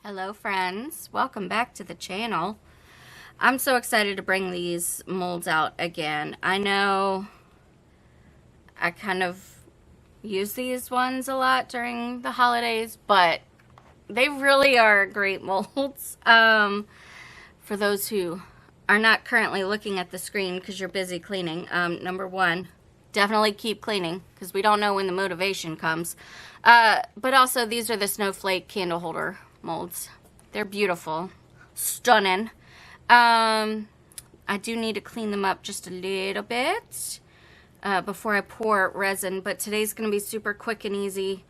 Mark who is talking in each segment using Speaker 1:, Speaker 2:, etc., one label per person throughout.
Speaker 1: Hello friends, welcome back to the channel. I'm so excited to bring these molds out again. I know I kind of use these ones a lot during the holidays, but they really are great molds. For those who are not currently looking at the screen because you're busy cleaning, number one, definitely keep cleaning because we don't know when the motivation comes. But also, these are the snowflake candle holder molds. They're beautiful, stunning. I do need to clean them up just a little bit before I pour resin, but today's going to be super quick and easy.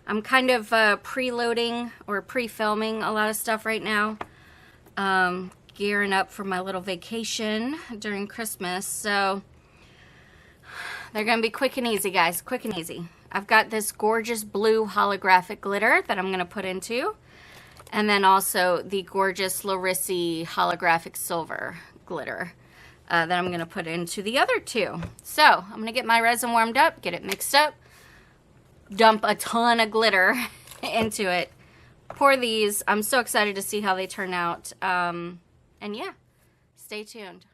Speaker 1: I'm kind of preloading or pre-filming a lot of stuff right now, gearing up for my little vacation during Christmas, so they're going to be quick and easy, guys, quick and easy. I've got this gorgeous blue holographic glitter that I'm going to put into, and then also the gorgeous Larissy holographic silver glitter that I'm going to put into the other two. So I'm going to get my resin warmed up, get it mixed up, dump a ton of glitter into it, pour these. I'm so excited to see how they turn out. And yeah, stay tuned.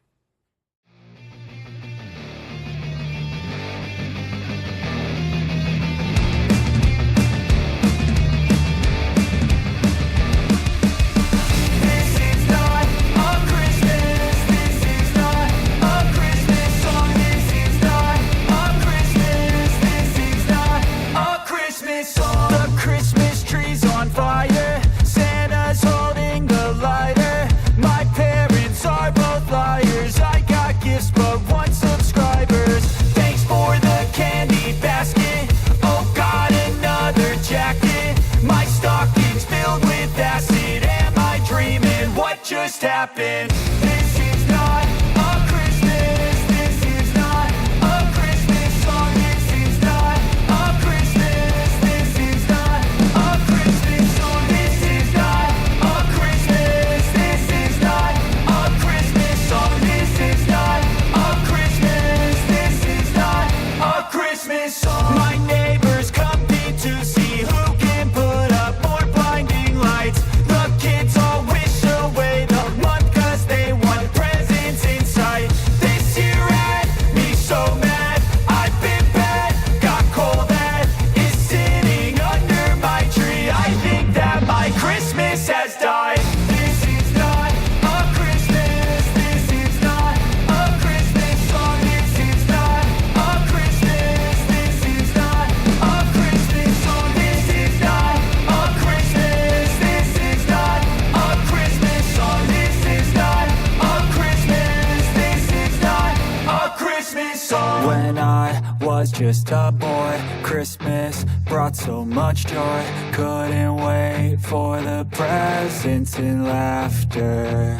Speaker 2: Just happened. This is not a Christmas. This is not a Christmas song. This is not a Christmas. This is not a Christmas song. This is not a Christmas. This is not a Christmas song. This is not a Christmas. This is not a Christmas song. My neighbors compete to see who can put up more blinding lights. The kids all wish away the month cause they want presents in sight. This year had me so mad, I've been bad, got coal that is sitting under my tree. I think that my Christmas has died. This is not a Christmas, this is not a Christmas song. This is not a Christmas, this is not a Christmas song. This is not a Christmas, this is not a Christmas song. This is not a Christmas, this is not a Christmas song. When I was just a boy, Christmas brought so much joy. Couldn't wait for the presents and laughter.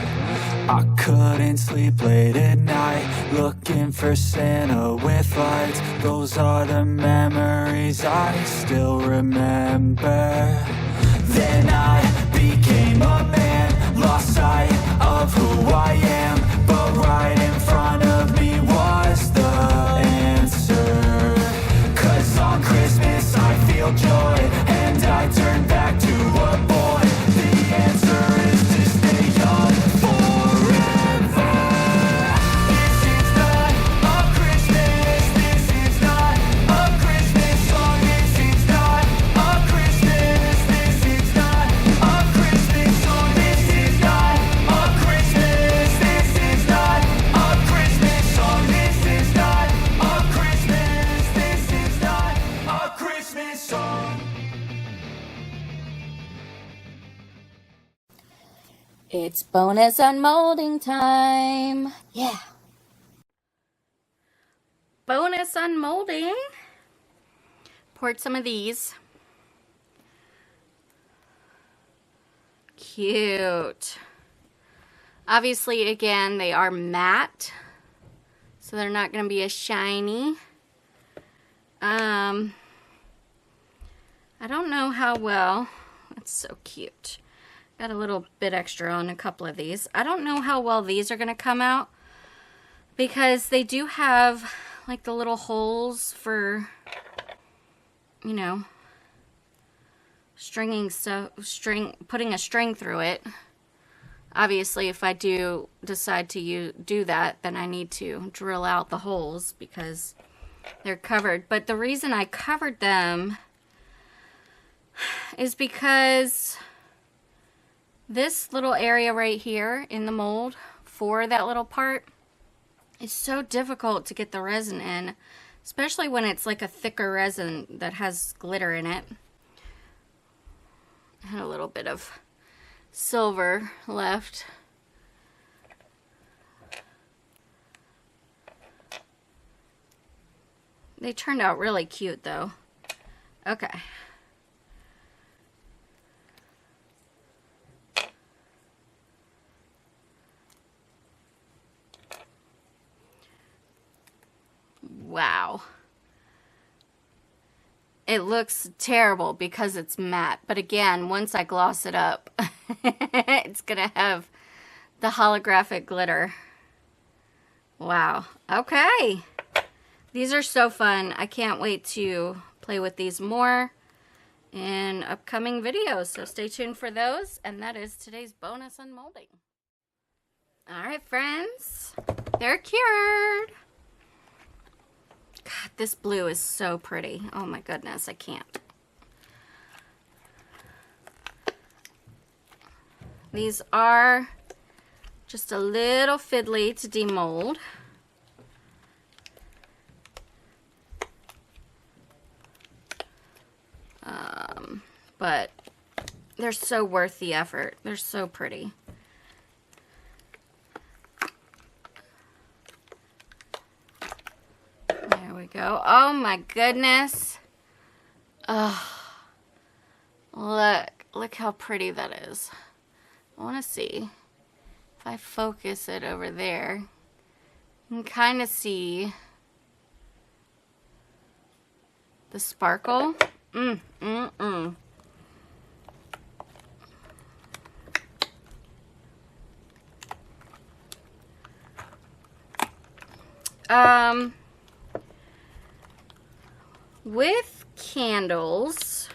Speaker 2: I couldn't sleep late at night, looking for Santa with lights. Those are the memories I still remember. Then I became a man, lost sight of who I am, but right in front of me was the answer. Cause on Christmas I feel joy, and I turn back to a boy. The answer is to stay young forever. This is not a Christmas, this is not a Christmas song. This is not a Christmas, this is not a Christmas song. This is not a Christmas, this is not a Christmas song. This is not a Christmas, this is not a Christmas song.
Speaker 1: It's bonus unmolding time. Yeah. Bonus unmolding. Poured some of these. Cute. Obviously, again, they are matte, so they're not going to be as shiny. I don't know how well. That's so cute. Got a little bit extra on a couple of these. I don't know how well these are going to come out because they do have like the little holes for, you know, putting a string through it. Obviously, if I do decide to do that, then I need to drill out the holes because they're covered. But the reason I covered them is because this little area right here in the mold for that little part is so difficult to get the resin in, especially when it's like a thicker resin that has glitter in it. I had a little bit of silver left. They turned out really cute though. Okay. Wow. It looks terrible because it's matte, but again, once I gloss it up, it's gonna have the holographic glitter. Wow. Okay. These are so fun. I can't wait to play with these more in upcoming videos, so stay tuned for those, and that is today's bonus unmolding. Alright friends, they're cured. God, this blue is so pretty. Oh my goodness, I can't. These are just a little fiddly to demold. But they're so worth the effort. They're so pretty. There we go. Oh my goodness. Oh, look how pretty that is. I want to see if I focus it over there. You can kind of see the sparkle. With candles,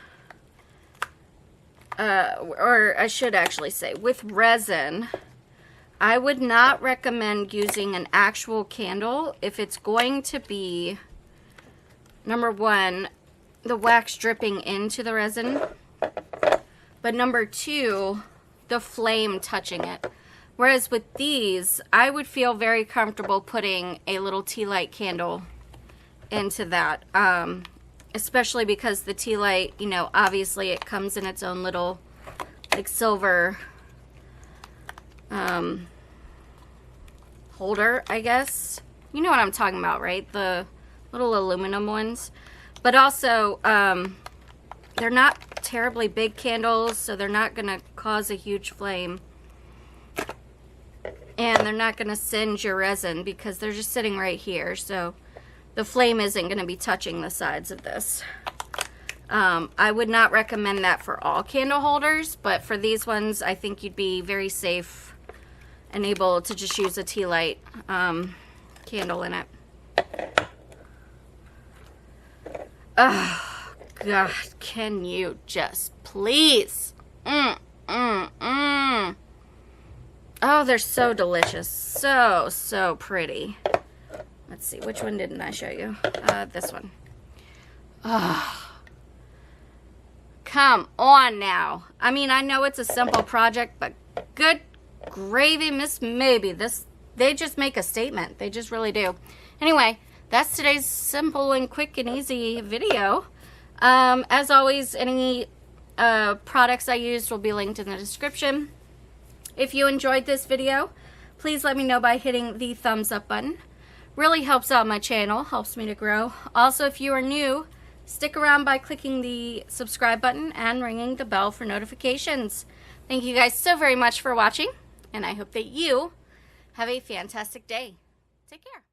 Speaker 1: or I should actually say with resin, I would not recommend using an actual candle if it's going to be, number one, the wax dripping into the resin, but number two, the flame touching it. Whereas with these, I would feel very comfortable putting a little tea light candle into that, especially because the tea light, you know, obviously it comes in its own little like silver holder, I guess. You know what I'm talking about, right? The little aluminum ones. But also, they're not terribly big candles, so they're not going to cause a huge flame. And they're not going to singe your resin because they're just sitting right here. So the flame isn't going to be touching the sides of this. I would not recommend that for all candle holders, but for these ones, I think you'd be very safe and able to just use a tea light candle in it. Oh, God, can you just please? Oh, they're so delicious. So pretty. Let's see, which one didn't I show you? This one. Oh, come on now. I mean, I know it's a simple project, but good gravy, Miss Maybe. They just make a statement. They just really do. Anyway, that's today's simple and quick and easy video. As always, any products I used will be linked in the description. If you enjoyed this video, please let me know by hitting the thumbs up button. Really helps out my channel, helps me to grow. Also, if you are new, stick around by clicking the subscribe button and ringing the bell for notifications. Thank you guys so very much for watching, and I hope that you have a fantastic day. Take care.